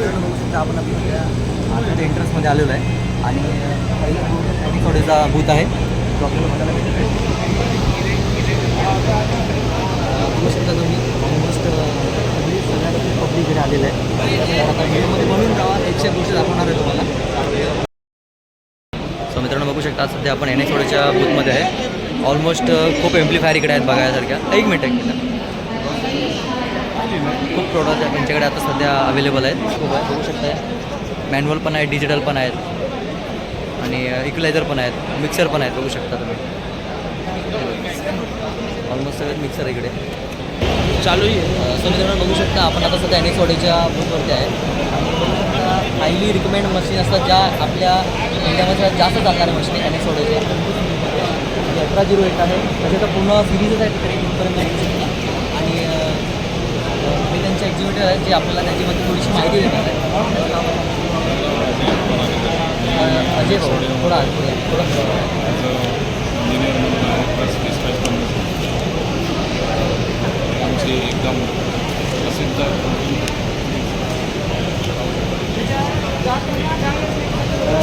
मित्रांनो बघू शकता आपण आपल्या आतमध्ये एंट्रन्समध्ये आलेलो आहे आणि पहिला थोडेसा बूथ आहे तो आपल्याला बघायला भेटत आहे. बघू शकता तुम्ही ऑलमोस्ट सगळ्या पब्लिक इकडे आलेलं आहे. आता व्हिडिओमध्ये बनवून जावा एकशे गोष्टी दाखवणार आहे तुम्हाला. सो मित्रांनो बघू शकता सध्या आपण एन एक्स ऑडिओच्या बूथमध्ये आहे. ऑलमोस्ट खूप एम्प्लिफायर इकडे आहेत बघायसारख्या. एक मिनिट खूप प्रोडक्ट त्यांच्याकडे आता सध्या अवेलेबल आहेत. खूप आहे बघू शकता. मॅन्युअल पण आहे, डिजिटल पण आहेत आणि इक्वलायझर पण आहेत, मिक्सर पण आहेत बघू शकता तुम्ही. ऑलमोस्ट सगळे मिक्सर इकडे चालू आहे. सो मित्रांनो बघू शकता आपण आता सध्या एन एक्स ऑडिओच्या बूथवरती आहे आणि बघू शकता हायली रिकमेंड मशीन असतात ज्या आपल्या इंडियामध्ये जास्त चालणाऱ्या मशीन एन एक्स ऑडिओच्या. 1808 आहे त्याच्यात पूर्ण सिरीजच आहे तिकडे इथपर्यंत बघू शकता. आणि मी त्यांचे एक्झिक्युटिव्ह आहेत जे आपल्याला त्याच्यामध्ये थोडीशी माहिती देणार आहे. अजय भाऊ थोडा आमची एकदम प्रसिद्ध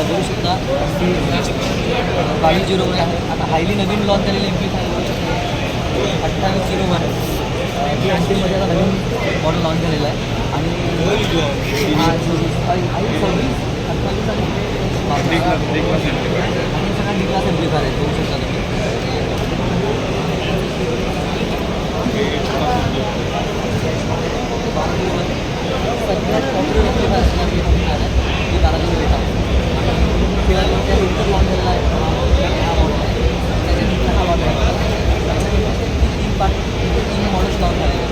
बघू शकता 2201 आहे. आता हायली नवीन लॉन्च झालेली एम्प्लिफायर 2801 ती अंतिममध्ये आता नवीन मॉडेल लॉन्च झालेला आहे. आणि सगळ्या डी क्लास एम्प्लिफायर आहेत बघू शकता तुम्ही. सगळ्यात पॉप्युलर एम्प्लिफायर असणारी एम्प्लिफायर आहे ती 1208 आहे. फिलहाल त्या विंटर लॉन्च झालेला आहे हा मॉडेल आहे. त्याच्यानंतर हा मॉडेल आहे. तीन मॉडेल्स लॉन्च झालेले आहेत.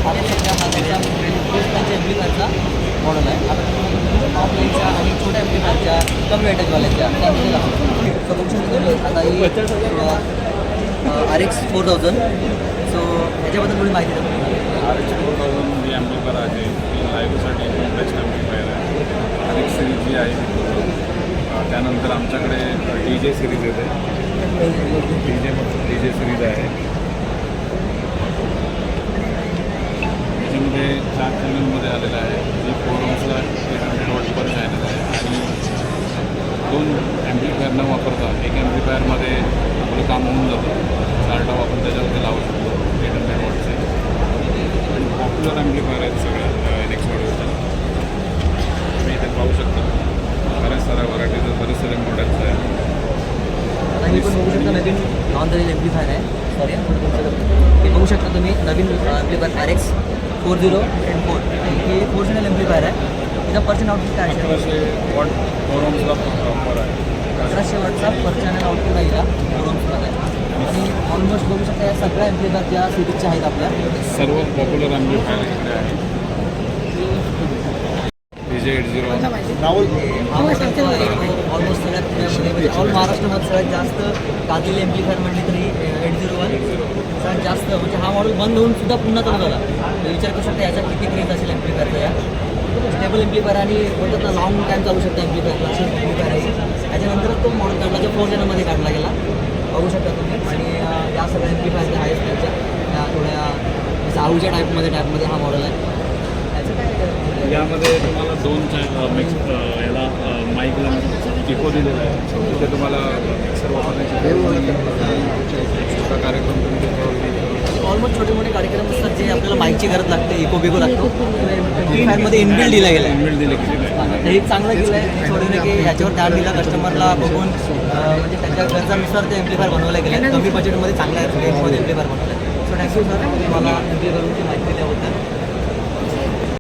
आता सध्या हा त्याच्या एम्प्लिफायरचा मॉडेल आहे. आता टॉप लाईनच्या आणि छोट्या एम्प्लिफायरच्या कमी वेटेजवाल्याच्या त्यांचे लागतो. सो बघू शकतो आता ही RX 4000. सो याच्याबद्दल थोडी माहिती द्या. RX 4000 जी ॲम्प्लिफायर आहे ती लाईव्हसाठी बेस्ट ॲम्प्लिफायर आहे. RX सिरीज जी आहे त्यानंतर आमच्याकडे DJ सिरीज येते. DJ सिरीज आहे. त्याच्यामध्ये 4 चॅनलमध्ये आलेलं आहे. जी 4 ohmsला 800 वॉट पर चॅनल आहे आणि 2 ॲम्प्लिफायर न वापरता एक ॲम्प्लिफायरमध्ये आपलं काम होऊन जातं. 4 टॉप आपण त्याच्यावरती लावू शकतो 800 वॉटचे. आणि पॉप्युलर ॲम्प्लिफायर आहेत सगळ्या एन एक्स ऑडिओच्या. तुम्ही इथे पाहू शकता बऱ्याच साऱ्या व्हरायटीचं बरेच सारे मॉडेल्स आहेत. आता हे पण बघू शकता नवीन लॉन्च झालेलं एम्प्लिफायर आहे. सॉरी हे बघू शकता तुम्ही नवीन एम्प्लिफायर RX 4004 हे 4 चॅनल एम्प्लिफायर आहे. त्याचा पर्चन आउटपुट काय आहे? 1800 वॉट 4 ohmsला वापर आहे. 1800 वॉटचा पर चॅनल आउटपुट आहे 4 ohmsला आहे. आणि ऑलमोस्ट बघू शकता या सगळ्या एम्प्लिफायर ज्या सिरीजच्या आहेत आपल्या सर्व पॉप्युलर ॲम्प्लिफायर इकडे आहे. DJ 801 ऑलमोस्ट सगळ्यात पुण्यामध्ये ऑल महाराष्ट्रामध्ये सगळ्यात जास्त गाजलेली एम्प्लिफायर म्हटली तरी 801 सगळ्यात जास्त. म्हणजे हा मॉडेल बंद होऊन सुद्धा पुन्हा चालू झाला. विचार करू शकता याचा किती क्रेज असेल एम्प्लिफायरचा. या स्टेबल एम्प्लिफायर आणि बोलतात ना लॉंग टाईम चालू शकता एम्प्लिफायर असे एम्प्लिफायर आहे. त्याच्यानंतरच तो मॉडेल काढला जो 4 चॅनलमध्ये काढला गेला बघू शकता तुम्ही. आणि या सगळ्या एम्प्लिफायर ज्या आहेत त्याच्या त्या थोड्या जाऊच्या टाईपमध्ये हा मॉडेल आहे. यामध्ये तुम्हाला 2 मिक्स याला माईकला इको दिलेला आहे. तिथे तुम्हाला मिक्सर वापरण्याची छोटा कार्यक्रम तुम्ही ऑलमोस्ट छोटे मोठे कार्यक्रम असतात जे आपल्याला माईकची गरज लागते, इको बिको लागतो. एम्प्लिफायरमध्ये इनबिल्ड दिला गेला आहे. इनबिल्ड दिले गेलेलं आहे. हे चांगलं केलं आहे थोडं की याच्यावर ध्यान दिलं कस्टमरला बघून म्हणजे त्यांच्या गरजानुसार ते एम्प्लिफायर बनवलं गेलं आहे. कमी बजेटमध्ये चांगल्या रेंजमध्ये एम्प्लिफायर बनवलं आहे. सो थँक्यू सर मला एम्प्लिफायरची माहिती दिल्याबद्दल.